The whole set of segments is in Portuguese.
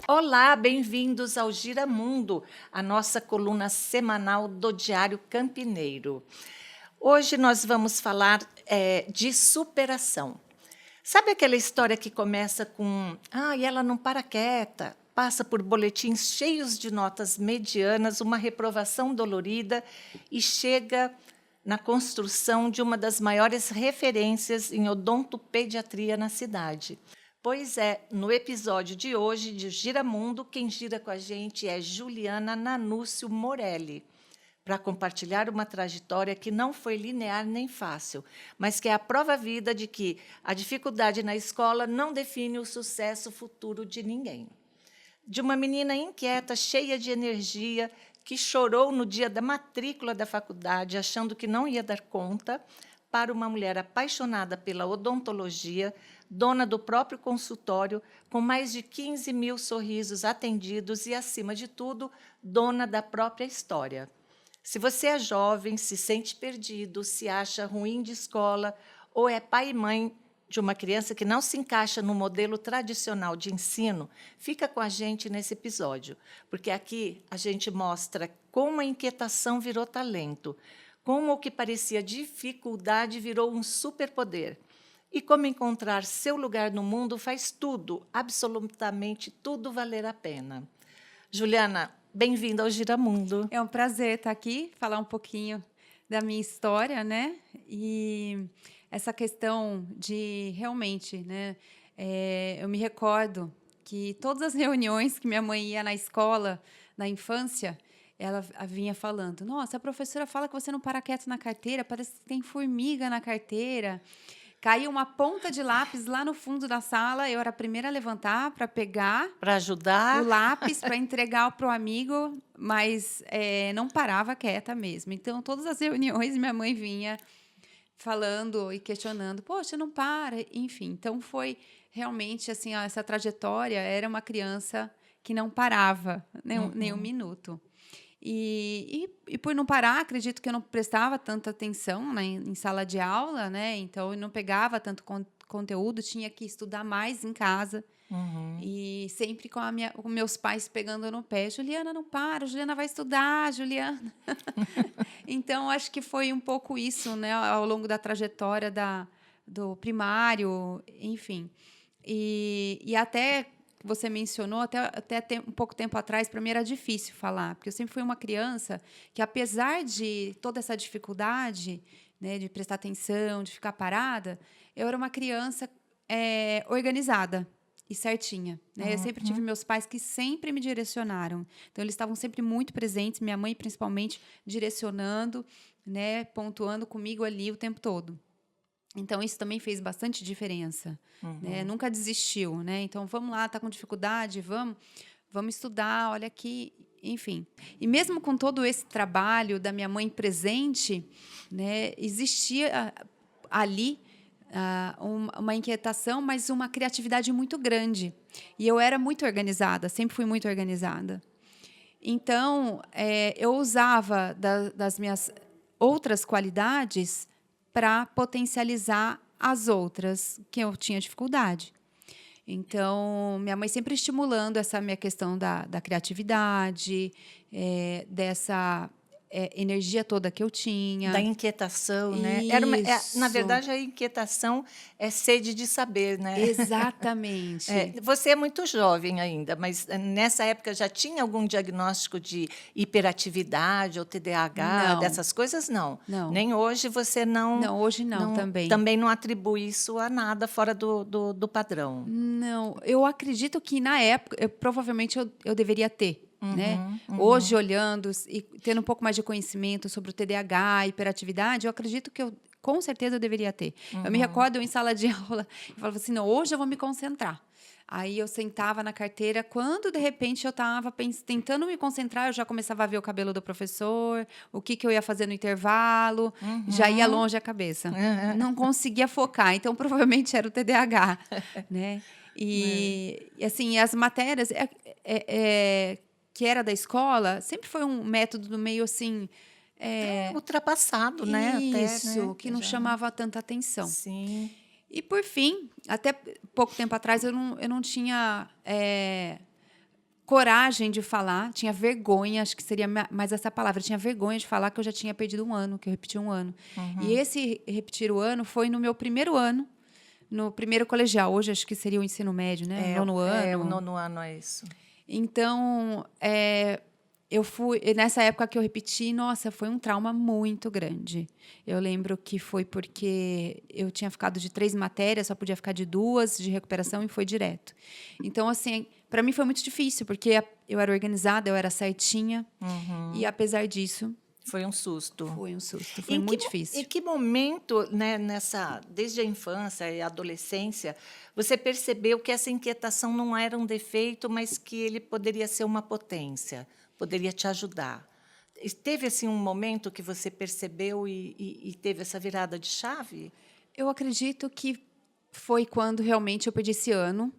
Olá, bem-vindos ao Giramundo, a nossa coluna semanal do Diário Campineiro. Hoje nós vamos falar de superação. Sabe aquela história que começa com e ela não para quieta, passa por boletins cheios de notas medianas, uma reprovação dolorida e chega na construção de uma das maiores referências em odontopediatria na cidade. Pois é, no episódio de hoje de Giramundo, quem gira com a gente é Juliana Nanúcio Morelli, para compartilhar uma trajetória que não foi linear nem fácil, mas que é a prova viva de que a dificuldade na escola não define o sucesso futuro de ninguém. De uma menina inquieta, cheia de energia, que chorou no dia da matrícula da faculdade, achando que não ia dar conta, para uma mulher apaixonada pela odontologia, dona do próprio consultório, com mais de 15 mil sorrisos atendidos e, acima de tudo, dona da própria história. Se você é jovem, se sente perdido, se acha ruim de escola ou é pai e mãe de uma criança que não se encaixa no modelo tradicional de ensino, fica com a gente nesse episódio, porque aqui a gente mostra como a inquietação virou talento, como o que parecia dificuldade virou um superpoder, e como encontrar seu lugar no mundo faz tudo, absolutamente tudo, valer a pena. Juliana, bem-vinda ao Giramundo. É um prazer estar aqui, falar um pouquinho da minha história, né? E essa questão de realmente, né? Eu me recordo que todas as reuniões que minha mãe ia na escola, na infância, ela vinha falando: Nossa, a professora fala que você não para quieto na carteira, parece que tem formiga na carteira. Caiu uma ponta de lápis lá no fundo da sala, eu era a primeira a levantar para pegar Para ajudar. o lápis para entregar para o amigo, mas não parava quieta mesmo. Então, todas as reuniões, minha mãe vinha falando e questionando, poxa, não para, enfim. Então, foi realmente assim, essa trajetória era uma criança que não parava nem um minuto. E por não parar, acredito que eu não prestava tanta atenção, né, em sala de aula, né? Então, eu não pegava tanto conteúdo, tinha que estudar mais em casa. E sempre com meus pais pegando no pé. Juliana, não para, Juliana vai estudar, Juliana. Então, acho que foi um pouco isso, né, ao longo da trajetória do primário, enfim. E até você mencionou, até um pouco tempo atrás, para mim era difícil falar, porque eu sempre fui uma criança que, apesar de toda essa dificuldade, né, de prestar atenção, de ficar parada, eu era uma criança organizada e certinha, né? Eu sempre tive meus pais que sempre me direcionaram. Então, eles estavam sempre muito presentes, minha mãe, principalmente, direcionando, né? Pontuando comigo ali o tempo todo. Então, isso também fez bastante diferença, né? Nunca desistiu, né? Então, vamos lá, tá com dificuldade, vamos estudar, olha aqui, enfim. E mesmo com todo esse trabalho da minha mãe presente, né? Existia ali uma inquietação, mas uma criatividade muito grande. E eu era muito organizada, sempre fui muito organizada. Então, eu usava das minhas outras qualidades para potencializar as outras que eu tinha dificuldade. Então, minha mãe sempre estimulando essa minha questão da criatividade, dessa energia toda que eu tinha. Da inquietação, né? Na Isso. verdade, a inquietação é sede de saber, né? Exatamente. Você é muito jovem ainda, mas nessa época já tinha algum diagnóstico de hiperatividade ou TDAH, Não, dessas coisas? Não. não. Nem hoje você não, Não, hoje não não também. também não atribui isso a nada fora do padrão. Não, eu acredito que na época, provavelmente eu deveria ter, né? Hoje, olhando e tendo um pouco mais de conhecimento sobre o TDAH, hiperatividade, eu acredito que com certeza eu deveria ter. Eu me recordo, eu em sala de aula, eu falava assim, não, hoje eu vou me concentrar. Aí eu sentava na carteira, quando de repente eu estava tentando me concentrar, eu já começava a ver o cabelo do professor, o que eu ia fazer no intervalo, já ia longe a cabeça. Não conseguia focar, então provavelmente era o TDAH, né? E assim, as matérias que era da escola, sempre foi um método meio assim... Ultrapassado, né? Até, Isso, né? que não chamava tanta atenção. Sim. E, por fim, até pouco tempo atrás, eu não tinha coragem de falar, tinha vergonha, acho que seria mais essa palavra, tinha vergonha de falar que eu já tinha perdido um ano, que eu repeti um ano. E esse repetir o ano foi no meu primeiro ano, no primeiro colegial. Hoje acho que seria o ensino médio, né? O nono ano. O nono ano é isso. Então, eu fui. Nessa época que eu repeti, nossa, foi um trauma muito grande. Eu lembro que foi porque eu tinha ficado de 3 matérias, só podia ficar de 2 de recuperação e foi direto. Então, assim, para mim foi muito difícil, porque eu era organizada, eu era certinha. E apesar disso. Foi um susto. Foi um susto, foi muito difícil. Em que momento, né, desde a infância e a adolescência, você percebeu que essa inquietação não era um defeito, mas que ele poderia ser uma potência, poderia te ajudar? Teve assim um momento que você percebeu e teve essa virada de chave? Eu acredito que foi quando realmente eu perdi esse ano.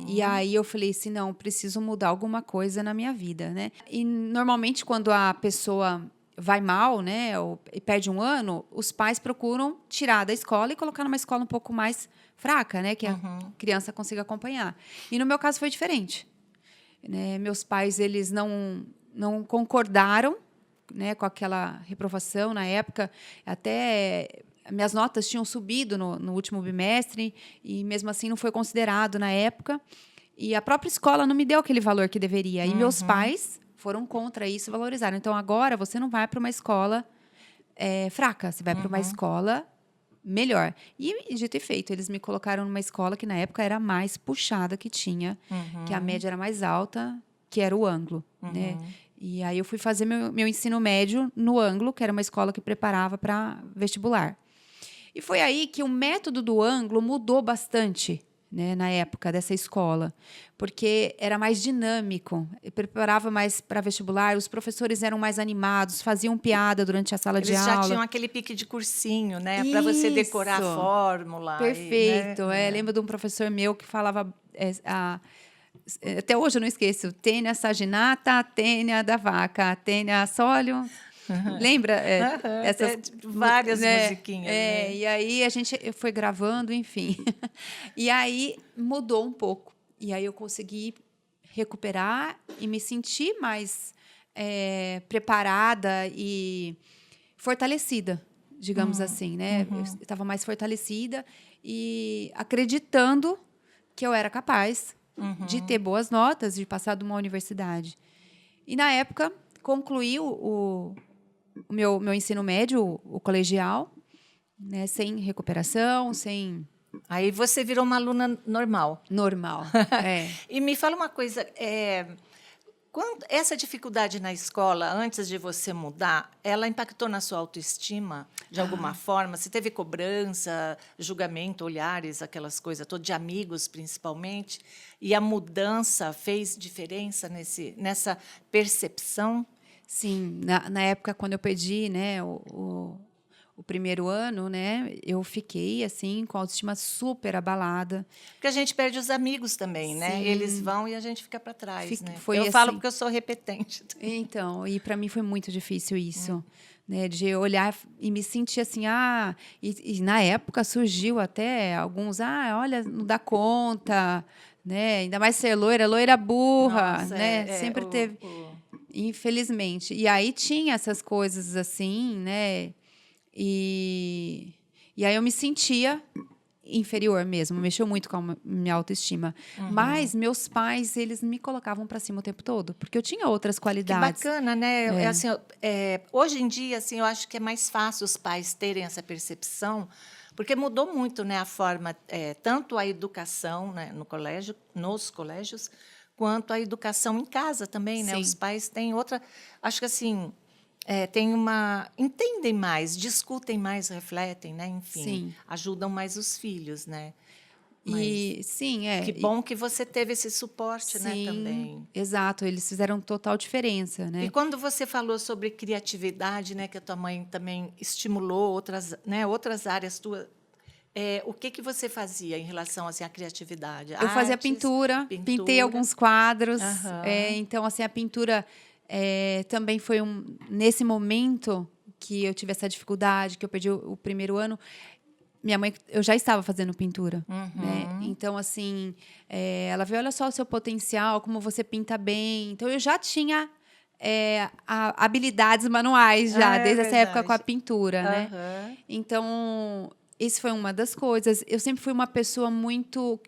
E aí eu falei assim, não, preciso mudar alguma coisa na minha vida, né? E normalmente quando a pessoa vai mal, né, ou perde um ano, os pais procuram tirar da escola e colocar numa escola um pouco mais fraca, né, que a criança consiga acompanhar. E no meu caso foi diferente, né? Meus pais, eles não concordaram, né, com aquela reprovação na época. Até minhas notas tinham subido no último bimestre e mesmo assim não foi considerado na época. E a própria escola não me deu aquele valor que deveria. E meus pais foram contra isso, valorizaram. Então, agora você não vai para uma escola fraca, você vai para uma escola melhor. E, dito e feito, eles me colocaram numa escola que, na época, era a mais puxada que tinha, que a média era mais alta, que era o Anglo, né? E aí eu fui fazer meu ensino médio no Anglo, que era uma escola que preparava para vestibular. E foi aí que o método do Anglo mudou bastante, né, na época dessa escola, porque era mais dinâmico, preparava mais para vestibular, os professores eram mais animados, faziam piada durante a sala de aula. Eles já tinham aquele pique de cursinho, né, para você decorar a fórmula. Perfeito. Lembro de um professor meu que falava, até hoje eu não esqueço, tênia saginata, tênia da vaca, tênia sólio. Lembra? Essas várias musiquinhas. Né? E aí a gente foi gravando, enfim. E aí mudou um pouco. E aí eu consegui recuperar e me sentir mais preparada e fortalecida, digamos assim, né? Eu estava mais fortalecida e acreditando que eu era capaz de ter boas notas, de passar de uma universidade. E na época concluí o meu ensino médio, o colegial, né, sem recuperação, sem... Aí você virou uma aluna normal. Normal, E me fala uma coisa, essa dificuldade na escola, antes de você mudar, ela impactou na sua autoestima de alguma forma? Você teve cobrança, julgamento, olhares, aquelas coisas todas, de amigos principalmente? E a mudança fez diferença nessa percepção? Sim, na época, quando eu perdi, né, o primeiro ano, né, eu fiquei, assim, com a autoestima super abalada. Porque a gente perde os amigos também, né? Sim. Eles vão e a gente fica para trás, né? Eu assim, falo porque eu sou repetente. Então, e para mim foi muito difícil isso, né, de olhar e me sentir assim, e na época surgiu até alguns, olha, não dá conta, né, ainda mais ser loira burra. Nossa, né, sempre teve... Infelizmente. E aí tinha essas coisas assim, né? E aí eu me sentia inferior mesmo, mexeu muito com a minha autoestima. Mas meus pais, eles me colocavam para cima o tempo todo, porque eu tinha outras qualidades. Que bacana, né? Assim, hoje em dia, assim, eu acho que é mais fácil os pais terem essa percepção, porque mudou muito, né, a forma, tanto a educação, né, nos colégios, quanto a educação em casa também, né? Sim. Os pais têm outra... Acho que, assim, entendem mais, discutem mais, refletem, né? Enfim, Sim. ajudam mais os filhos, né? Sim, Que bom que você teve esse suporte, né, também. Exato, eles fizeram total diferença, né? E quando você falou sobre criatividade, né, que a tua mãe também estimulou outras áreas tuas, o que você fazia em relação assim, à criatividade? Eu fazia pintura, pintei alguns quadros. Então, assim, a pintura também foi nesse momento que eu tive essa dificuldade, que eu perdi o primeiro ano. Minha mãe, eu já estava fazendo pintura, né? Então, assim, ela vê, olha só o seu potencial, como você pinta bem. Então, eu já tinha habilidades manuais já, É desde essa época com a verdade. pintura, né? Aham. Então, isso foi uma das coisas. Eu sempre fui uma pessoa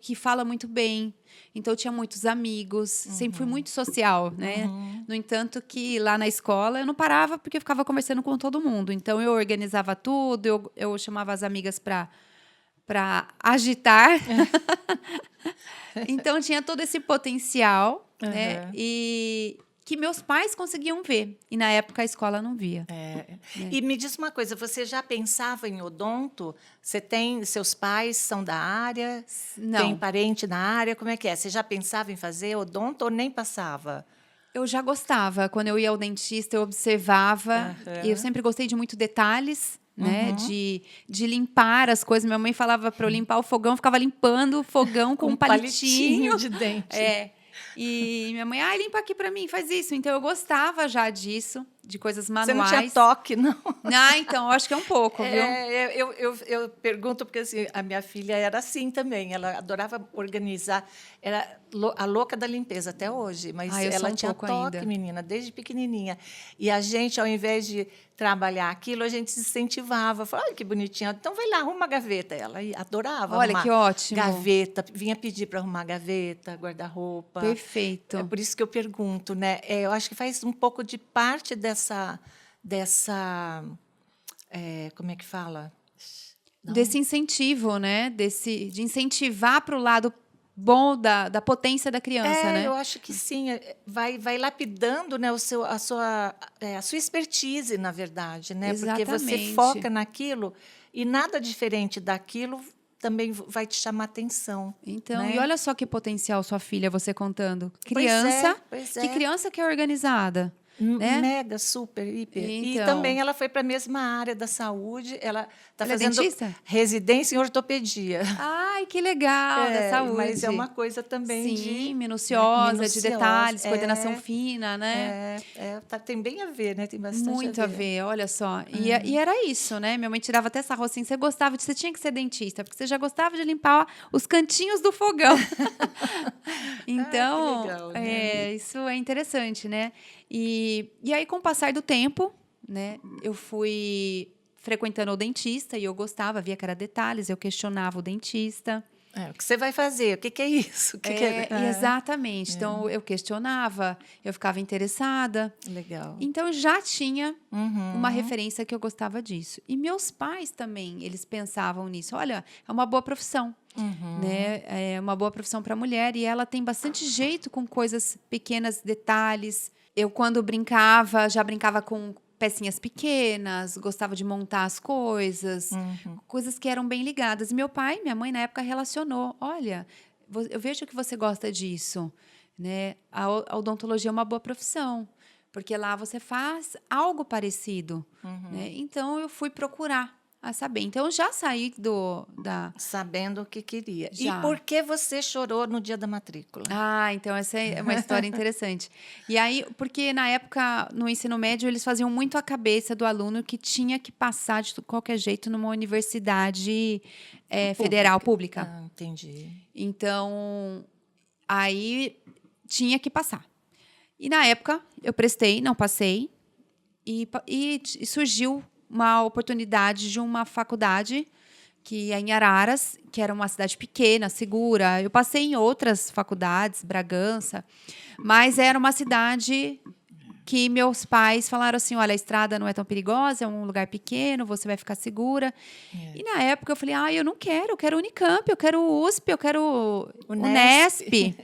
que fala muito bem. Então, eu tinha muitos amigos. Sempre fui muito social, né? No entanto, que lá na escola eu não parava porque eu ficava conversando com todo mundo. Então, eu organizava tudo, eu chamava as amigas para agitar. Então, tinha todo esse potencial, né? Aham. E que meus pais conseguiam ver. E na época a escola não via. É. Né? E me diz uma coisa, você já pensava em odonto? Seus pais são da área? Tem Não. parente na área? Como é que é? Você já pensava em fazer odonto ou nem passava? Eu já gostava. Quando eu ia ao dentista, eu observava. Eu Aham. sempre gostei de muito detalhes, né? Uhum. De limpar as coisas. Minha mãe falava para eu limpar o fogão, eu ficava limpando o fogão com Com um um palitinho palitinho. de dente. É. E minha mãe, limpa aqui para mim, faz isso. Então eu gostava já disso, de coisas Você não tinha manuais. toque, não? Então, eu acho que é um pouco, viu? Eu pergunto porque assim, a minha filha era assim também. Ela adorava organizar. Era a louca da limpeza até hoje, mas Eu sou ela um tinha pouco toque, ainda. menina, desde pequenininha. E a gente, ao invés de trabalhar aquilo, a gente se incentivava. Falava, olha que bonitinha. Então vai lá, arruma uma gaveta. Ela adorava Olha que arrumar ótimo. gaveta, vinha pedir para arrumar gaveta, guarda-roupa. É Perfeito. por isso que eu pergunto, né? Eu acho que faz um pouco de parte dessa como é que fala? Desse incentivo, né? De incentivar para o lado bom da potência da criança, Eu né? acho que sim. Vai lapidando, né, a sua expertise, na verdade, né? Porque você Exatamente. foca naquilo e nada diferente daquilo também vai te chamar atenção, Então, e né? olha só que potencial sua filha, você contando. Pois é, Criança, pois que é. criança que é organizada, né? Mega, super, hiper. E Então, também ela foi para a mesma área da saúde. Ela está ela é fazendo dentista? residência em ortopedia. Ai, que legal, da Mas é uma saúde. coisa também Sim, de, né, minuciosa, de minuciosa. detalhes, coordenação fina, né? Tem bem a ver, né? Tem bastante a Muito a ver. ver, olha só. E era isso, né? Minha mãe tirava até sarro assim, você tinha que ser dentista, porque você já gostava de limpar os cantinhos do fogão. Ai, que Então, legal, né? isso é interessante, né? E aí, com o passar do tempo, né, eu fui frequentando o dentista e eu gostava, via que era detalhes, eu questionava o dentista. O que você vai fazer? O que é isso? O que é? Exatamente. Então, eu questionava, eu ficava interessada. Legal. Então, eu já tinha uma Uhum. referência que eu gostava disso. E meus pais também, eles pensavam nisso. Olha, é uma boa profissão, né? É uma boa profissão para a mulher e ela tem bastante jeito com coisas pequenas, detalhes. Eu, quando brincava, já brincava com pecinhas pequenas, gostava de montar as coisas, coisas que eram bem ligadas. E meu pai, minha mãe, na época, relacionou. Olha, eu vejo que você gosta disso, né? A odontologia é uma boa profissão, porque lá você faz algo parecido, né? Então, eu fui procurar a saber. Então, eu já saí Sabendo o que queria. E Já. por que você chorou no dia da matrícula? Então essa é uma história interessante. E aí, porque na época, no ensino médio, eles faziam muito a cabeça do aluno que tinha que passar de qualquer jeito numa universidade federal, pública. Entendi. Então, aí tinha que passar. E na época, eu prestei, não passei, e surgiu uma oportunidade de uma faculdade que é em Araras, que era uma cidade pequena, segura. Eu passei em outras faculdades, Bragança, mas era uma cidade que meus pais falaram assim, olha, a estrada não é tão perigosa, é um lugar pequeno, você vai ficar segura. E na época eu falei, eu não quero, eu quero Unicamp, eu quero USP, eu quero Unesp.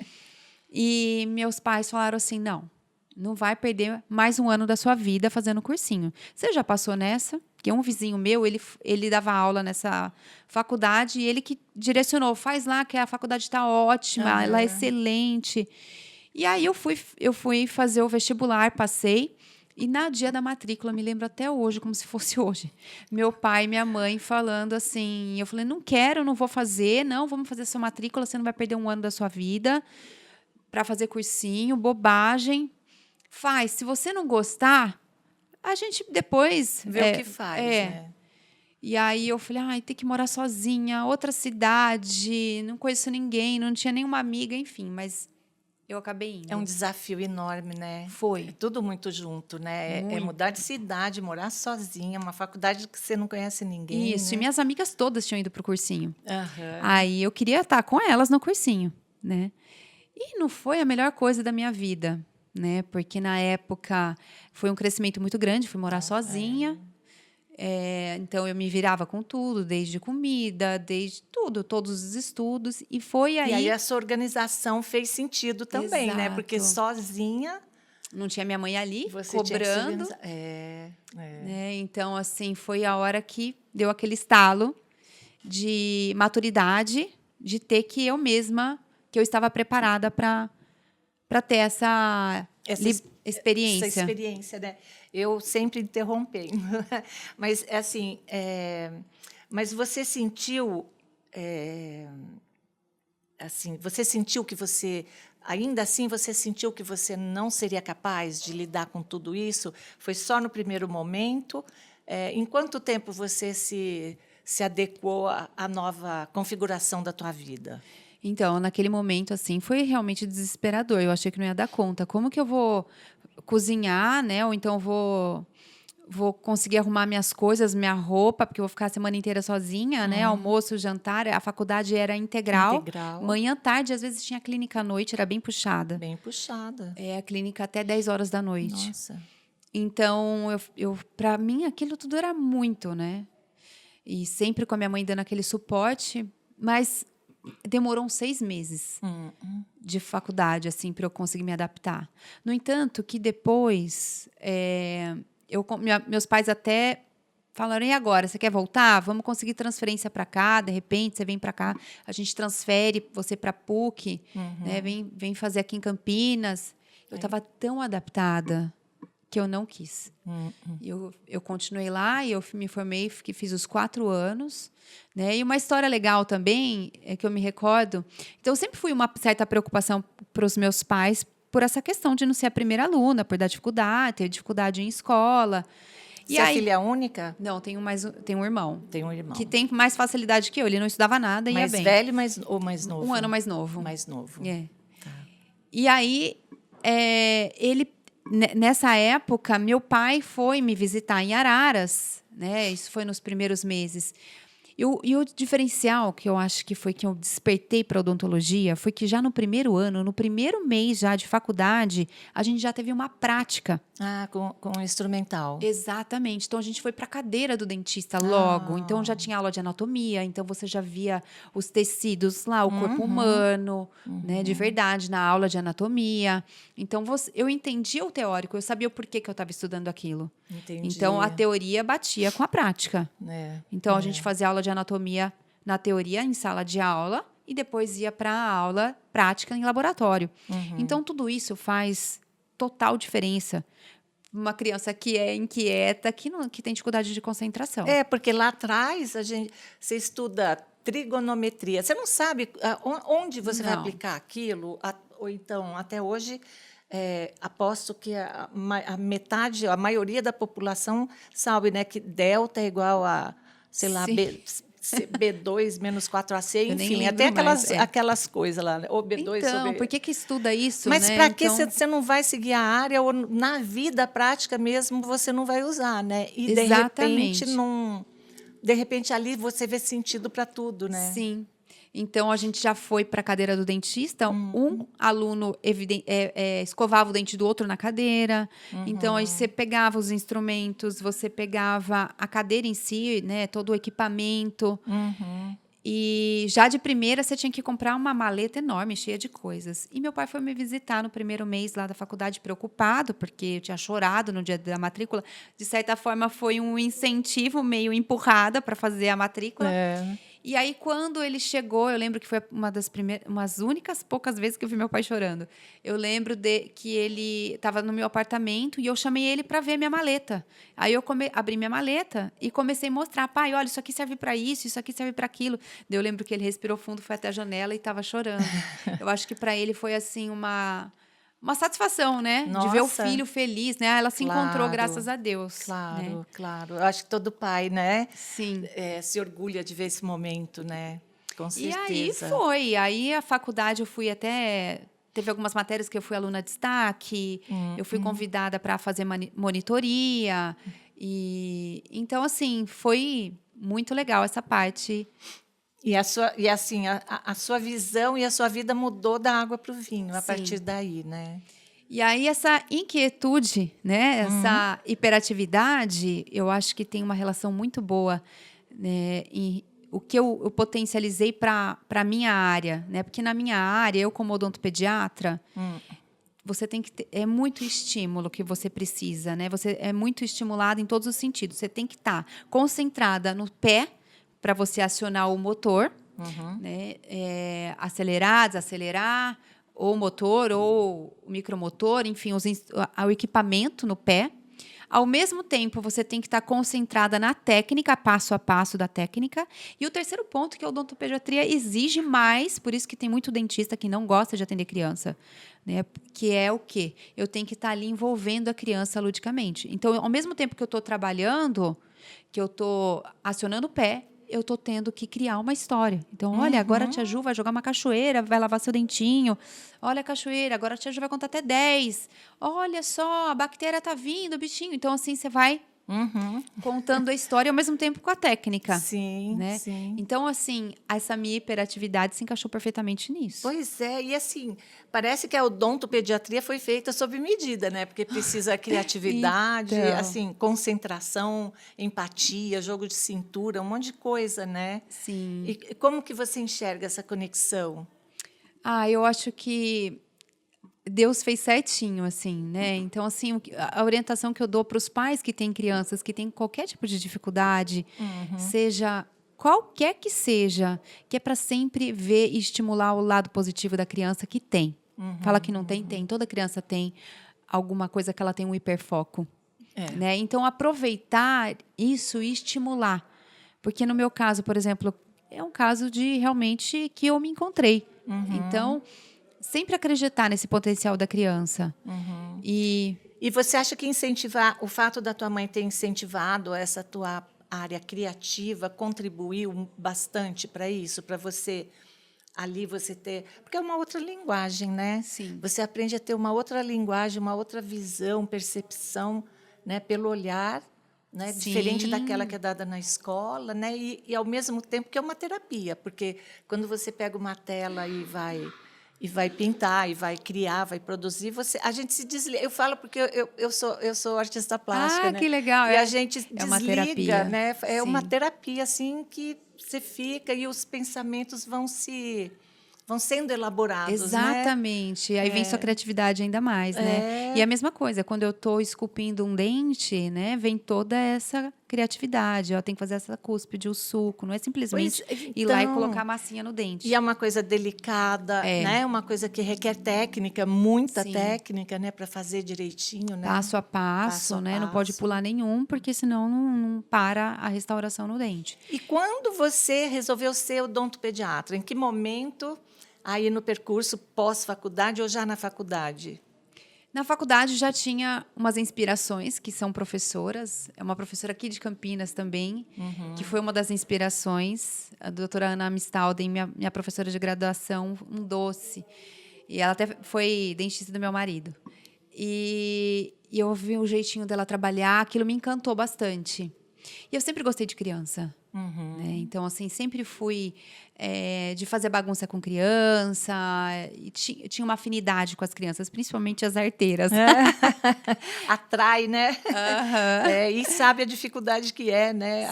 E meus pais falaram assim, não vai perder mais um ano da sua vida fazendo cursinho. Você já passou nessa? Porque um vizinho meu, ele dava aula nessa faculdade e ele que direcionou, faz lá que a faculdade está ótima, ela é excelente. E aí eu fui fazer o vestibular, passei. E na dia da matrícula, me lembro até hoje, como se fosse hoje. Meu pai e minha mãe falando assim, eu falei, não quero, não vou fazer, não, vamos fazer sua matrícula, você não vai perder um ano da sua vida para fazer cursinho, bobagem. Faz, se você não gostar, a gente depois Vê o que faz, né? E aí eu falei, ai, tem que morar sozinha, outra cidade, não conheço ninguém, não tinha nenhuma amiga, enfim, mas eu acabei É um indo. desafio enorme, né? É Foi. tudo muito junto, né? É Muito. mudar de cidade, morar sozinha, uma faculdade que você não conhece ninguém, Isso, e né? minhas amigas todas tinham ido pro cursinho. Aham. Aí eu queria estar com elas no cursinho, né? E não foi a melhor coisa da minha vida, né? Porque na época foi um crescimento muito grande, fui morar Nossa, sozinha. Então eu me virava com tudo, desde comida, desde tudo, todos os estudos. E foi E aí aí. a sua organização fez sentido também, né? Porque Exato. sozinha Não tinha minha mãe ali você tinha que se cobrando, organizar. É. né? Então, assim, foi a hora que deu aquele estalo de maturidade, de ter que eu mesma, que eu estava preparada para ter essa Essa experiência. experiência, né? Eu sempre interrompendo, mas é assim, mas você sentiu, é, assim, você sentiu que você, ainda assim, você sentiu que você não seria capaz de lidar com tudo isso? Foi só no primeiro momento? Em quanto tempo você se adequou à nova configuração da tua vida? Então, naquele momento, assim, foi realmente desesperador. Eu achei que não ia dar conta. Como que eu vou cozinhar, né? Ou então vou conseguir arrumar minhas coisas, minha roupa, porque eu vou ficar a semana inteira sozinha, né? Almoço, jantar. A faculdade era integral. Integral, Manhã, tarde, às vezes tinha clínica à noite, era bem puxada. bem puxada. É, a clínica até 10 horas da noite. Nossa. Então, para mim, aquilo tudo era muito, né? E sempre com a minha mãe dando aquele suporte, mas demorou uns 6 meses de faculdade, assim, para eu conseguir me adaptar. No entanto, que depois, meus pais até falaram, e agora, você quer voltar? Vamos conseguir transferência para cá, de repente você vem para cá, a gente transfere você para PUC, né? Vem fazer aqui em Campinas. Eu estava tão adaptada que eu não quis. Eu continuei lá e eu me formei, fiz os 4 anos. Né? E uma história legal também, é que eu me recordo. Então, eu sempre fui uma certa preocupação para os meus pais por essa questão de não ser a primeira aluna, por dar dificuldade, ter dificuldade em escola. E Você é aí, filha única? não, tenho um irmão Tem um irmão. que tem mais facilidade que eu. Ele não estudava nada e ia Mais bem. velho ou mais novo? Um ano mais novo. Mais novo. É. E aí, nessa época, meu pai foi me visitar em Araras, né? Isso foi nos primeiros meses. E o diferencial que eu acho que foi que eu despertei para odontologia foi que já no primeiro ano, no primeiro mês já de faculdade, a gente já teve uma prática. Ah, com o instrumental. Exatamente. Então a gente foi para a cadeira do dentista logo. Então já tinha aula de anatomia, então você já via os tecidos lá, o corpo humano, né, de verdade, na aula de anatomia. Então eu entendia o teórico, eu sabia o porquê que eu estava estudando aquilo. Entendi. Então a teoria batia com a prática. Então a gente fazia aula de anatomia na teoria em sala de aula e depois ia para a aula prática em laboratório. Então tudo isso faz total diferença. Uma criança que é inquieta, que tem dificuldade de concentração. Porque lá atrás você estuda trigonometria. Você não sabe onde você vai aplicar aquilo, ou então, até hoje, aposto que a metade, a maioria da população sabe, né, que delta é igual a, sei lá, B2 menos 4AC, enfim, até aquelas coisas lá, né? Ou B2 então, ou B... por que estuda isso? Mas né? para que você não vai seguir a área ou na vida prática mesmo você não vai usar, né? E Exatamente. de repente ali você vê sentido para tudo, né? Sim. Então a gente já foi para a cadeira do dentista. Um aluno escovava o dente do outro na cadeira. Então aí você pegava os instrumentos, você pegava a cadeira em si, né? Todo o equipamento. E já de primeira você tinha que comprar uma maleta enorme, cheia de coisas. E meu pai foi me visitar no primeiro mês lá da faculdade, preocupado, porque eu tinha chorado no dia da matrícula. De certa forma, foi um incentivo meio empurrada para fazer a matrícula. E aí, quando ele chegou, eu lembro que foi umas únicas poucas vezes que eu vi meu pai chorando. Eu lembro que ele estava no meu apartamento e eu chamei ele para ver minha maleta. Aí eu abri minha maleta e comecei a mostrar. Pai, olha, isso aqui serve para isso aqui serve para aquilo. Daí eu lembro que ele respirou fundo, foi até a janela e estava chorando. Eu acho que para ele foi assim uma satisfação, né? De ver o Nossa. filho feliz, né? Ela se encontrou, Claro, graças a Deus. Né? Claro, claro. Eu acho que todo pai, né, Sim. se orgulha de ver esse momento, né? Com E aí certeza. foi. Aí a faculdade eu fui até. Teve algumas matérias que eu fui aluna de destaque, eu fui convidada para fazer monitoria. E então, assim, foi muito legal essa parte. E assim, a sua visão e a sua vida mudou da água para o vinho a Sim. partir daí, né? E aí, essa inquietude, né? Essa hiperatividade, eu acho que tem uma relação muito boa, né? O que eu potencializei para a minha área, né? Porque na minha área, eu como odontopediatra, você tem que ter, é muito estímulo que você precisa, né? Você é muito estimulado em todos os sentidos. Você tem que estar concentrada no pé para você acionar o motor, né? Acelerar, desacelerar, ou o motor, ou o micromotor, enfim, o equipamento no pé. Ao mesmo tempo, você tem que estar concentrada na técnica, passo a passo da técnica. E o terceiro ponto, que a odontopediatria exige mais, por isso que tem muito dentista que não gosta de atender criança, né? Que é o quê? Eu tenho que estar ali envolvendo a criança ludicamente. Então, ao mesmo tempo que eu estou trabalhando, que eu estou acionando o pé, eu estou tendo que criar uma história. Então, olha, agora a tia Ju vai jogar uma cachoeira, vai lavar seu dentinho. Olha a cachoeira, agora a tia Ju vai contar até 10. Olha só, a bactéria está vindo, o bichinho. Então, assim, você vai contando a história ao mesmo tempo com a técnica. Sim, Né? sim. Então, assim, essa minha hiperatividade se encaixou perfeitamente nisso. Pois é, e assim, parece que a odontopediatria foi feita sob medida, né? Porque precisa criatividade, Então. assim, concentração, empatia, jogo de cintura, um monte de coisa, né? Sim. E como que você enxerga essa conexão? Eu acho que Deus fez certinho, assim, né? Então, assim, a orientação que eu dou para os pais que têm crianças que têm qualquer tipo de dificuldade, seja qualquer que seja, que é para sempre ver e estimular o lado positivo da criança que tem. Fala que não tem, tem. Toda criança tem alguma coisa que ela tem um hiperfoco. Né? Então, aproveitar isso e estimular. Porque no meu caso, por exemplo, é um caso de realmente que eu me encontrei. Então, sempre acreditar nesse potencial da criança. E você acha que incentivar, o fato da tua mãe ter incentivado essa tua área criativa contribuiu bastante para isso, para você ali você ter, porque é uma outra linguagem, né? Sim. Você aprende a ter uma outra linguagem, uma outra visão, percepção, né, pelo olhar, né, diferente daquela que é dada na escola, né? E ao mesmo tempo que é uma terapia, porque quando você pega uma tela e vai pintar, e vai criar, vai produzir, a gente se desliga. Eu falo porque eu sou artista plástica, né? Que legal. E a gente é uma desliga, terapia. né? É uma Sim. terapia assim que você fica e os pensamentos vão sendo elaborados, Exatamente. né? Aí vem sua criatividade ainda mais, né? E a mesma coisa, quando eu estou esculpindo um dente, né? Vem toda essa criatividade. Eu tenho que fazer essa cúspide, o suco. Não é simplesmente ir lá e colocar a massinha no dente. E é uma coisa delicada, né? Uma coisa que requer técnica, muita técnica, né? Para fazer direitinho, né? Passo a passo, né? Não pode pular nenhum, porque senão não para a restauração no dente. E quando você resolveu ser odontopediatra? Em que momento, aí no percurso pós-faculdade ou já na faculdade? Na faculdade já tinha umas inspirações, que são professoras. É uma professora aqui de Campinas também, que foi uma das inspirações. A doutora Ana Amistalden, minha professora de graduação, um doce. E ela até foi dentista do meu marido. E eu vi o jeitinho dela trabalhar, aquilo me encantou bastante. E eu sempre gostei de criança. Né? Então, assim, sempre fui de fazer bagunça com criança. E tinha uma afinidade com as crianças, principalmente as arteiras. Atrai, né? E sabe a dificuldade que é, né?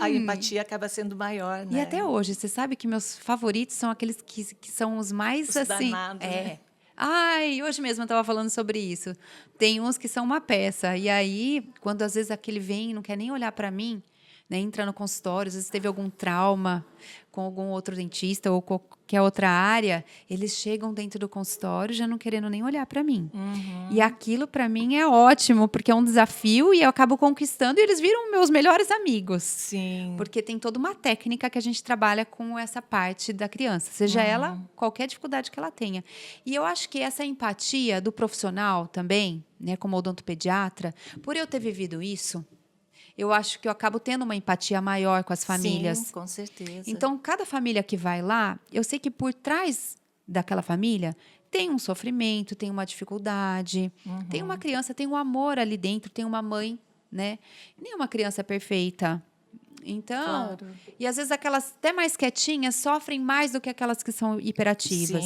A empatia acaba sendo maior, né? E até hoje, você sabe que meus favoritos são aqueles que são os mais, os assim... danados, né? Hoje mesmo eu estava falando sobre isso. Tem uns que são uma peça. E aí, quando às vezes aquele vem e não quer nem olhar para mim, né, entra no consultório, às vezes teve algum trauma com algum outro dentista ou qualquer outra área, eles chegam dentro do consultório já não querendo nem olhar para mim. E aquilo para mim é ótimo, porque é um desafio e eu acabo conquistando e eles viram meus melhores amigos. Sim. Porque tem toda uma técnica que a gente trabalha com essa parte da criança, seja ela qualquer dificuldade que ela tenha. E eu acho que essa empatia do profissional também, né, como odontopediatra, por eu ter vivido isso, eu acho que eu acabo tendo uma empatia maior com as famílias. Sim, com certeza. Então, cada família que vai lá, eu sei que por trás daquela família tem um sofrimento, tem uma dificuldade, tem uma criança, tem um amor ali dentro, tem uma mãe, né? Nenhuma criança é perfeita. Então, Claro. e às vezes aquelas até mais quietinhas sofrem mais do que aquelas que são hiperativas.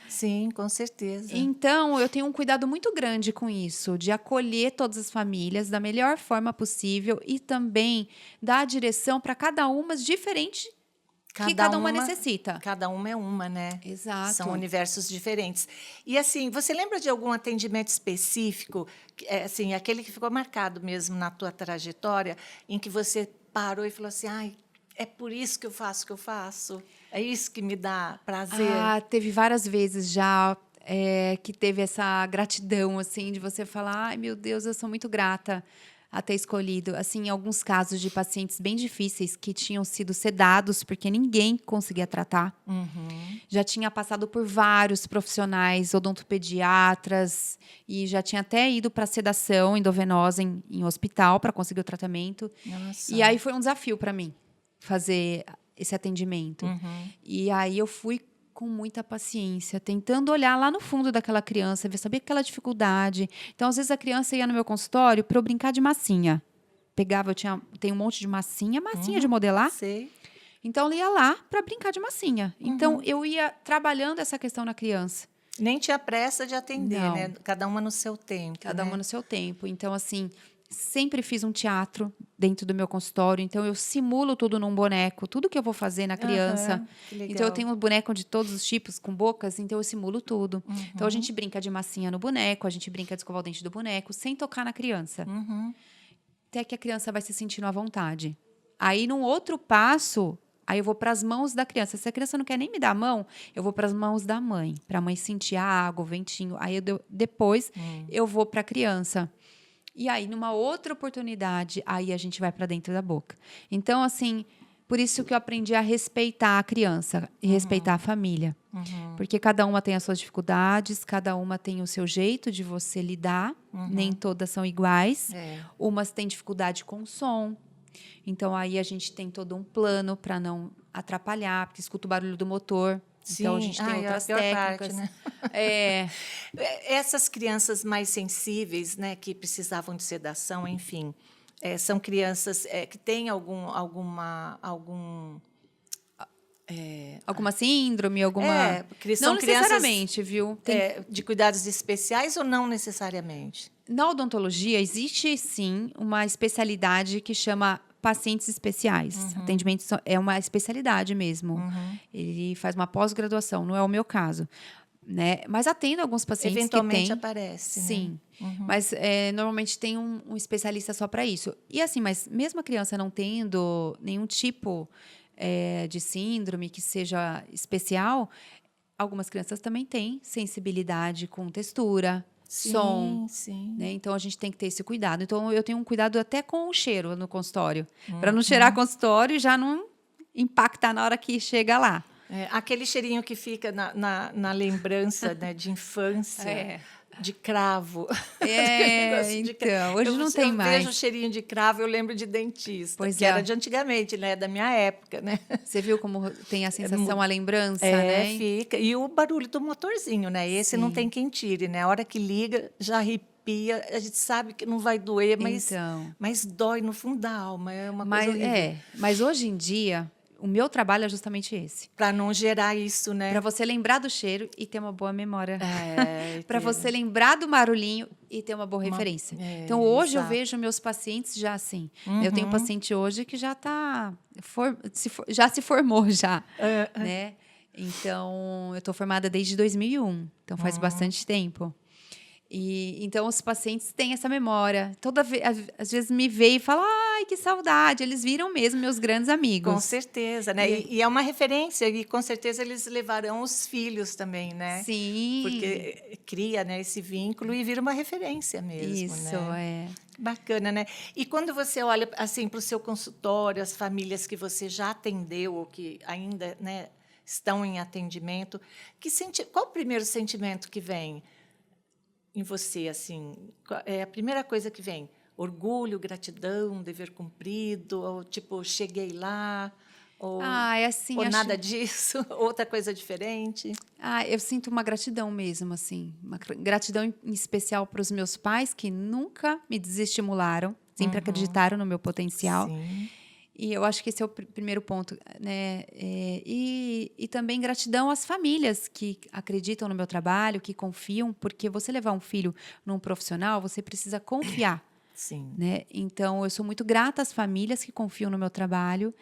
Sim, com certeza. Então, eu tenho um cuidado muito grande com isso, de acolher todas as famílias da melhor forma possível e também dar a direção para cada uma diferente que cada uma necessita. Cada uma é uma, né? Exato. São universos diferentes. E assim, você lembra de algum atendimento específico, assim, aquele que ficou marcado mesmo na tua trajetória, em que você parou e falou assim, ai, é por isso que eu faço o que eu faço? É isso que me dá prazer? Teve várias vezes já que teve essa gratidão, assim, de você falar, ai, meu Deus, eu sou muito grata a ter escolhido. Assim, alguns casos de pacientes bem difíceis que tinham sido sedados porque ninguém conseguia tratar. Já tinha passado por vários profissionais, odontopediatras, e já tinha até ido para sedação endovenosa em hospital para conseguir o tratamento. Nossa. E aí foi um desafio para mim fazer esse atendimento. E aí eu fui com muita paciência, tentando olhar lá no fundo daquela criança, ver, saber aquela dificuldade. Então, às vezes, a criança ia no meu consultório para eu brincar de massinha. Pegava, tem um monte de massinha de modelar. Sei. Então, eu ia lá para brincar de massinha. Então, eu ia trabalhando essa questão na criança. Nem tinha pressa de atender, Não. né? Cada uma no seu tempo. Cada né? uma no seu tempo. Então, assim, sempre fiz um teatro dentro do meu consultório. Então, eu simulo tudo num boneco. Tudo que eu vou fazer na criança. Aham, que legal. Então, eu tenho um boneco de todos os tipos, com bocas. Então, eu simulo tudo. Então, a gente brinca de massinha no boneco. A gente brinca de escovar o dente do boneco. Sem tocar na criança. Até que a criança vai se sentindo à vontade. Aí, num outro passo... Aí eu vou para as mãos da criança. Se a criança não quer nem me dar a mão, eu vou para as mãos da mãe, para a mãe sentir a água, o ventinho. Aí depois eu vou para a criança. E aí, numa outra oportunidade, aí a gente vai para dentro da boca. Então, assim, por isso que eu aprendi a respeitar a criança e respeitar a família. Porque cada uma tem as suas dificuldades, cada uma tem o seu jeito de você lidar. Nem todas são iguais. Umas têm dificuldade com o som. Então, aí a gente tem todo um plano para não atrapalhar, porque escuta o barulho do motor. Sim. Então, a gente tem outras técnicas. Parte, né? É. Essas crianças mais sensíveis, né, que precisavam de sedação, enfim, são crianças que têm alguma Alguma síndrome, alguma... porque são não necessariamente, viu? de cuidados especiais ou não necessariamente? Na odontologia, existe, sim, uma especialidade que chama pacientes especiais. Atendimento é uma especialidade mesmo. Ele faz uma pós-graduação, não é o meu caso. Né? Mas atendo alguns pacientes eventualmente que têm... aparece, sim. né? Mas normalmente tem um especialista só para isso. E assim, mas mesmo a criança não tendo nenhum tipo de síndrome que seja especial, algumas crianças também têm sensibilidade com textura, som. Sim. Né? Então, a gente tem que ter esse cuidado. Então, eu tenho um cuidado até com o cheiro no consultório. Para não cheirar consultório e já não impactar na hora que chega lá. Aquele cheirinho que fica na lembrança, né, de infância, de cravo. Então, hoje não tem mais. Eu vejo o cheirinho de cravo, eu lembro de dentista, pois que era de antigamente, né, da minha época, né? Você viu como tem a sensação, a lembrança, né? Fica. E o barulho do motorzinho, né? Esse não tem quem tire, né? A hora que liga, já arrepia. A gente sabe que não vai doer, mas dói no fundo da alma. É uma coisa horrível. Mas hoje em dia... O meu trabalho é justamente esse. Para não gerar isso, né? Para você lembrar do cheiro e ter uma boa memória. Para você lembrar do barulhinho e ter uma boa referência. Então, hoje eu vejo meus pacientes já assim. Eu tenho um paciente hoje que já já se formou já. Né? Então, eu estou formada desde 2001. Então, faz bastante tempo. E então os pacientes têm essa memória. Às vezes me veem e falam: ai, que saudade. Eles viram mesmo meus grandes Com amigos. certeza, né? E é uma referência, e com certeza eles levarão os filhos também, né? Sim. Porque cria, né, esse vínculo e vira uma referência mesmo, Isso, né? Bacana, né? E quando você olha assim para o seu consultório, as famílias que você já atendeu ou que ainda, né, estão em atendimento, qual o primeiro sentimento que vem em você, assim? É a primeira coisa que vem? Orgulho, gratidão, dever cumprido, ou tipo, cheguei lá, Ah, é assim, ou acho. nada disso, outra coisa diferente? Ah, eu sinto uma gratidão mesmo, assim. Uma gratidão em especial para os meus pais, que nunca me desestimularam, sempre acreditaram no meu potencial. Sim. E eu acho que esse é o primeiro ponto, né? E também gratidão às famílias que acreditam no meu trabalho, que confiam, porque você levar um filho num profissional, você precisa confiar, Sim. né? Então, eu sou muito grata às famílias que confiam no meu trabalho.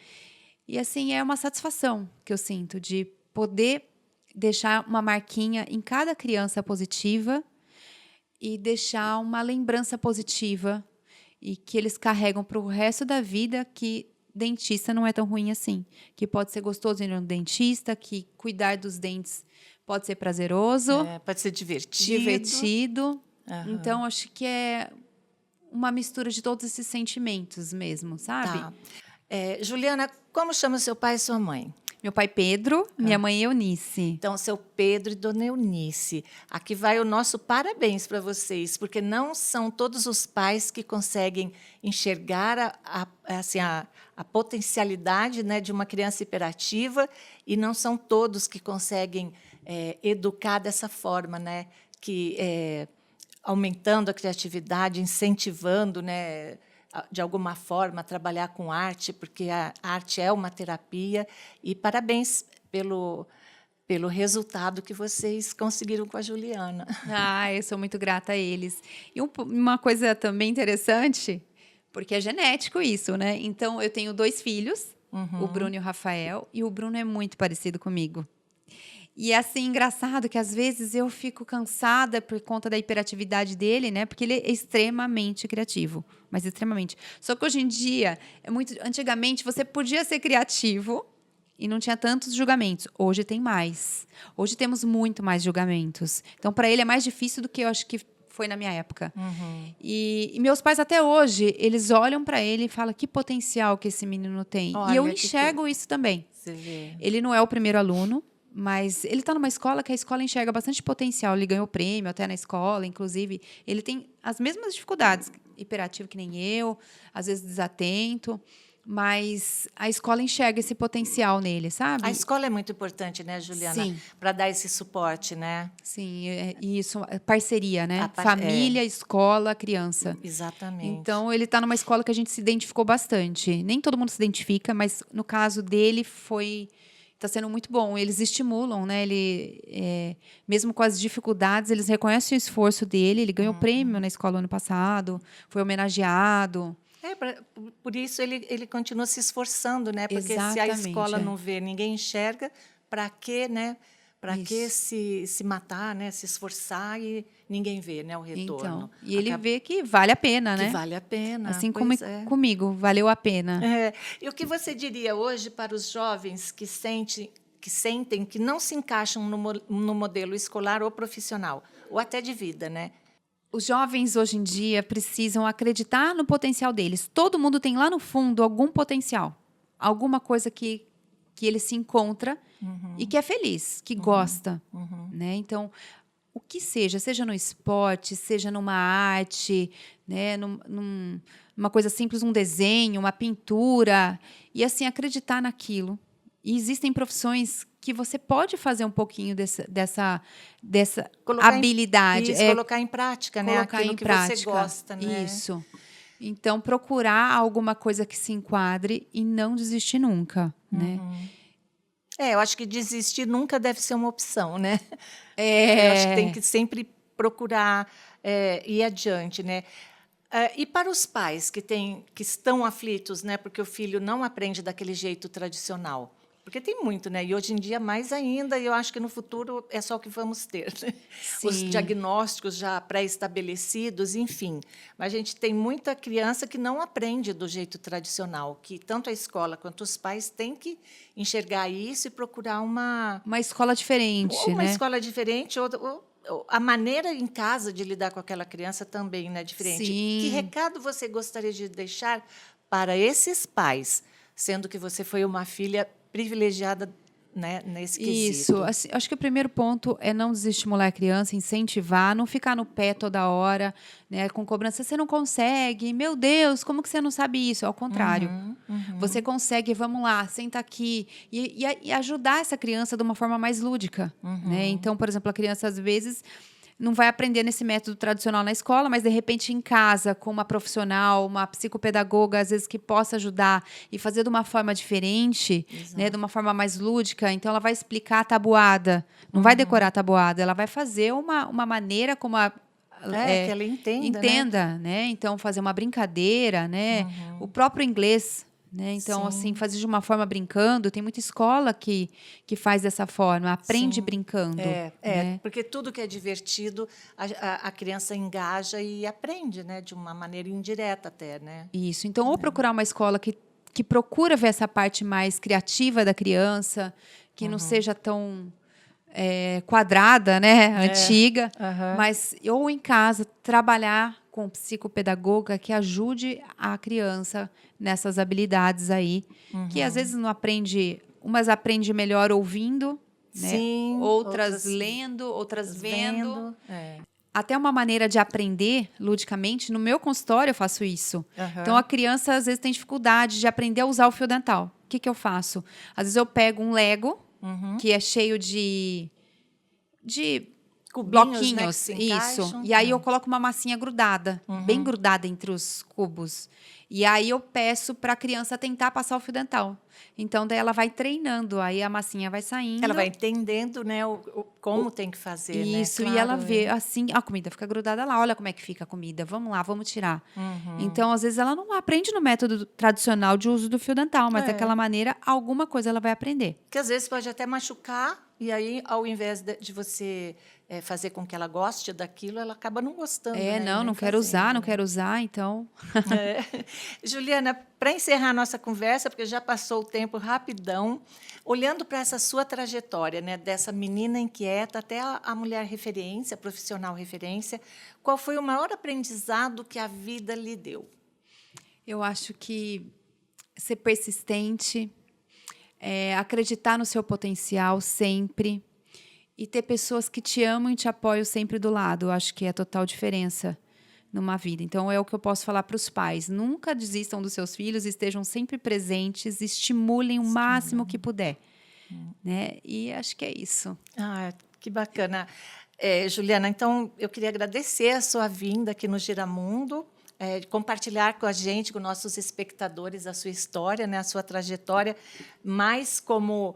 E, assim, é uma satisfação que eu sinto de poder deixar uma marquinha em cada criança positiva e deixar uma lembrança positiva e que eles carregam para o resto da vida, que dentista não é tão ruim assim, que pode ser gostoso ir no dentista, que cuidar dos dentes pode ser prazeroso, Pode ser divertido. divertido. Então, acho que é uma mistura de todos esses sentimentos mesmo, sabe? Tá. Juliana, como chama seu pai e sua mãe? Meu pai Pedro, minha mãe Eunice. Então, seu Pedro e Dona Eunice, aqui vai o nosso parabéns para vocês, porque não são todos os pais que conseguem enxergar a potencialidade, né, de uma criança hiperativa, e não são todos que conseguem educar dessa forma, né, que aumentando a criatividade, incentivando, né, de alguma forma, a trabalhar com arte, porque a arte é uma terapia. E parabéns pelo resultado que vocês conseguiram com a Juliana. Ah, eu sou muito grata a eles. E uma coisa também interessante, porque é genético isso, né? Então, eu tenho 2 filhos, o Bruno e o Rafael, e o Bruno é muito parecido comigo. E é assim, engraçado que às vezes eu fico cansada por conta da hiperatividade dele, né? Porque ele é extremamente criativo, mas extremamente. Só que hoje em dia, antigamente você podia ser criativo e não tinha tantos julgamentos. Hoje tem mais. Hoje temos muito mais julgamentos. Então, para ele é mais difícil do que eu acho que foi na minha época. E meus pais até hoje, eles olham para ele e falam que potencial que esse menino tem. E eu Olha, enxergo isso também. você vê. Ele não é o primeiro aluno, mas ele está numa escola que a escola enxerga bastante potencial. Ele ganhou prêmio até na escola, inclusive. Ele tem as mesmas dificuldades, hiperativo que nem eu, às vezes desatento, mas a escola enxerga esse potencial nele, sabe? A escola é muito importante, né, Juliana? Sim. Para dar esse suporte, né? Sim, e isso é parceria, né? É. Família, escola, criança. Exatamente. Então, ele está numa escola que a gente se identificou bastante. Nem todo mundo se identifica, mas no caso dele está sendo muito bom. Eles estimulam, né? Mesmo com as dificuldades, eles reconhecem o esforço dele. Ele ganhou prêmio na escola ano passado, foi homenageado. Por isso ele continua se esforçando, né? Porque se a Exatamente, escola não vê, ninguém enxerga, para que, né? Para que Isso. se matar, né? Se esforçar e ninguém vê, né? O retorno. Então, e ele vê que vale a pena, que né? vale a pena. Assim como Pois é. comigo, valeu a pena. E o que você diria hoje para os jovens que sentem que não se encaixam no modelo escolar ou profissional, ou até de vida, né? Os jovens hoje em dia precisam acreditar no potencial deles. Todo mundo tem lá no fundo algum potencial, alguma coisa que ele se encontra e que é feliz, que gosta, né? Então, o que seja no esporte, seja numa arte, né, numa coisa simples, um desenho, uma pintura, e assim acreditar naquilo. E existem profissões que você pode fazer um pouquinho dessa habilidade. Colocar em prática, né? Colocar Aquilo em que prática. você gosta, né? Isso. Então, procurar alguma coisa que se enquadre e não desistir nunca, né? Eu acho que desistir nunca deve ser uma opção, né? É. Eu acho que tem que sempre procurar ir adiante, né? E para os pais que estão aflitos, né? Porque o filho não aprende daquele jeito tradicional. Porque tem muito, né? E hoje em dia mais ainda, e eu acho que no futuro é só o que vamos ter, né? Os Sim. diagnósticos já pré-estabelecidos, enfim. Mas a gente tem muita criança que não aprende do jeito tradicional, que tanto a escola quanto os pais têm que enxergar isso e procurar Uma escola diferente, uma né? escola diferente, ou a maneira em casa de lidar com aquela criança também, né, diferente. Que Sim. recado você gostaria de deixar para esses pais, sendo que você foi uma filha privilegiada, né, nesse Isso. quesito? Assim, acho que o primeiro ponto é não desestimular a criança, incentivar, não ficar no pé toda hora, né, com cobrança. Você não consegue, meu Deus, como que você não sabe isso? Ao contrário. Uhum, Você uhum, consegue, vamos lá, senta aqui. E ajudar essa criança de uma forma mais lúdica. Né? uhum, Então, por exemplo, a criança, às vezes, não vai aprender nesse método tradicional na escola, mas, de repente, em casa, com uma profissional, uma psicopedagoga, às vezes, que possa ajudar e fazer de uma forma diferente, né? De exato. uma forma mais lúdica. Então, ela vai explicar a tabuada. Não vai decorar Uhum. a tabuada, ela vai fazer uma maneira como É, que ela entenda, né? entenda, né? Então, fazer uma brincadeira, né? O Uhum. próprio inglês, né? Então, assim, Sim, fazer de uma forma brincando. Tem muita escola que faz dessa forma, aprende sim. brincando, né? Porque tudo que é divertido, a criança engaja e aprende, né, de uma maneira indireta até, né? Isso. Então, ou procurar uma escola que procura ver essa parte mais criativa da criança, que não Uhum. seja tão quadrada, né, É. antiga, Aham. mas ou em casa trabalhar com psicopedagoga que ajude a criança nessas habilidades aí, que às Uhum. vezes não aprende, umas aprende melhor ouvindo, né? Sim, Outras outras lendo, outras vendo. vendo. É. Até uma maneira de aprender ludicamente. No meu consultório eu faço isso. Então a Aham. criança às vezes tem dificuldade de aprender a usar o fio dental. O que eu faço? Às vezes eu pego um Lego Uhum. que é cheio de Cubinhos, né, que bloquinhos, se isso. encaixam. E aí eu coloco uma massinha grudada, bem Uhum. grudada entre os cubos. E aí eu peço para a criança tentar passar o fio dental. Então daí ela vai treinando, aí a massinha vai Ela vai saindo. entendendo, né, como tem que fazer, né? Isso, e ela Claro, vê é. assim, a comida fica grudada lá, olha como é que fica a comida. Vamos lá, vamos tirar. Uhum. Então, às vezes ela não aprende no método tradicional de uso do fio dental, mas É. daquela maneira alguma coisa ela vai aprender. Que às vezes pode até machucar, e aí, ao invés de você fazer com que ela goste daquilo, ela acaba não gostando, É, né? E não, nem não quero usar, fazendo, não né? quero usar, então. É. Juliana, para encerrar a nossa conversa, porque já passou o tempo rapidão, olhando para essa sua trajetória, né, dessa menina inquieta até a mulher referência, profissional referência, qual foi o maior aprendizado que a vida lhe deu? Eu acho que ser persistente, acreditar no seu potencial sempre e ter pessoas que te amam e te apoiam sempre do lado. Eu acho que é a total diferença numa vida. Então, é o que eu posso falar para os pais. Nunca desistam dos seus filhos, estejam sempre presentes, estimulem o máximo que puder. Né? E acho que é isso. Ah, que bacana. Juliana, então eu queria agradecer a sua vinda aqui no Giramundo, compartilhar com a gente, com nossos espectadores, a sua história, né, a sua trajetória, mais como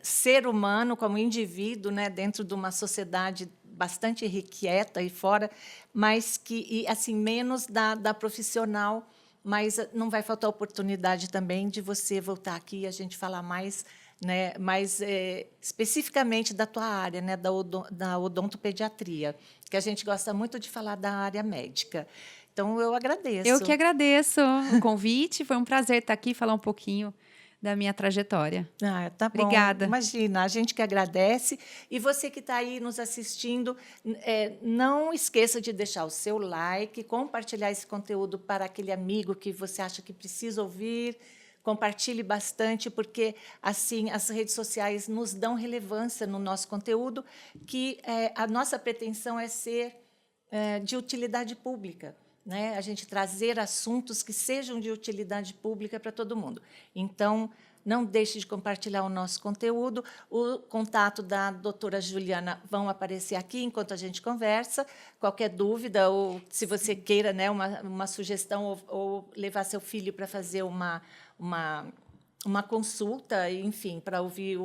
ser humano, como indivíduo, né, dentro de uma sociedade bastante irrequieta e fora, mas que, e, assim, menos da profissional, mas não vai faltar oportunidade também de você voltar aqui e a gente falar mais, né, mais especificamente da tua área, né, da odontopediatria, que a gente gosta muito de falar da área médica. Então, eu Eu que agradeço. agradeço o convite. Foi um prazer estar aqui e falar um pouquinho da minha trajetória. Ah, tá bom. Obrigada. Imagina, a gente que agradece. E você que está aí nos assistindo, não esqueça de deixar o seu like, compartilhar esse conteúdo para aquele amigo que você acha que precisa ouvir. Compartilhe bastante, porque assim as redes sociais nos dão relevância no nosso conteúdo, que a nossa pretensão é ser de utilidade pública, né? A gente trazer assuntos que sejam de utilidade pública para todo mundo. Então, não deixe de compartilhar o nosso conteúdo. O contato da doutora Juliana vão aparecer aqui enquanto a gente conversa. Qualquer dúvida, ou se você queira, né, uma sugestão, ou levar seu filho para fazer uma uma consulta, enfim, para ouvir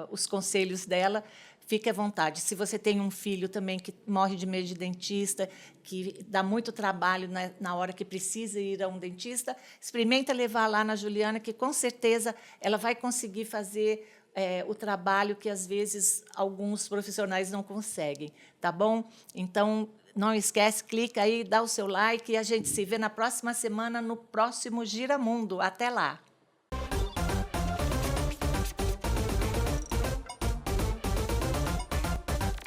os conselhos dela, fique à vontade. Se você tem um filho também que morre de medo de dentista, que dá muito trabalho na hora que precisa ir a um dentista, experimenta levar lá na Juliana, que com certeza ela vai conseguir fazer o trabalho que, às vezes, alguns profissionais não conseguem. Tá bom? Então, não esquece, clica aí, dá o seu like e a gente se vê na próxima semana no próximo Giramundo. Até lá!